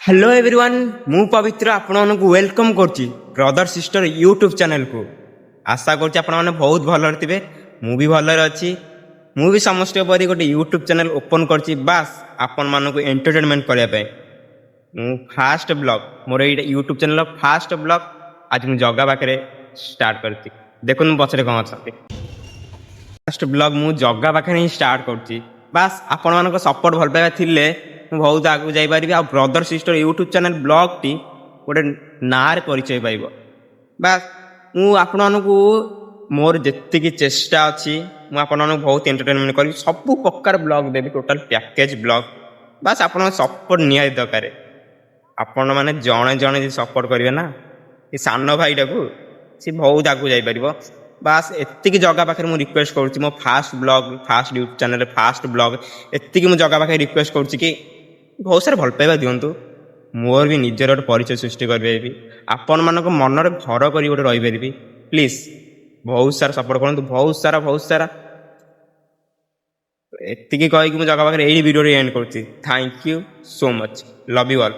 Hello everyone मु पवित्र आपण को वेलकम करची ब्रदर सिस्टर यूट्यूब चैनल को। आशा करची आपण माने बहुत भल थे। मु भी भल अच्छी। मु भी समस्त परी गोटे यूट्यूब चैनल ओपन करची बास आपण मान को एंटरटेनमेंट करने। मु फास्ट ब्लॉग मोर ये यूट्यूब चैनल फास्ट ब्लॉग आज मु जगह पाखे स्टार्ट करती। देखो मु पछरे कौन अच्छा फास्ट ब्लॉग मु जगह पाखे ही स्टार्ट करची। बास आपण मान सपोर्ट भल पाइबा थिले बहुत आगू जापर आ brother sister YouTube channel blog टी गोटे नार परिचय पाइब। बास मुझे मोर जी चेष्टा अच्छी मुझे बहुत एंटरटेनमेंट करी सब प्रकार ब्लॉग देवी टोटाल पैकेज ब्लॉग। बास आप सपोर्ट नि दरकार आपण मैंने जड़े जड़े सपोर्ट करेंगे ना ये सान भाईटा को सी बहुत आगू जापर। बास एतिक जगह पाखे मुझे रिक्वेस्ट करुँच मो first blog first YouTube channel first blog एतिक मुझे जगह पाखे रिक्वेस्ट करुँच कि बहुत सारा भल पाइबा दिंतु मोर भी निजर गोटे परिचय सृष्टि करें आपण मान मनरे घर कर गोटे रही प्लीज बहुत सारा सपोर्ट करूँ बहुत सारा एतिक कहीकि मुझे जगह पाखे यही वीडियो एंड करुँच। Thank you so much love you all.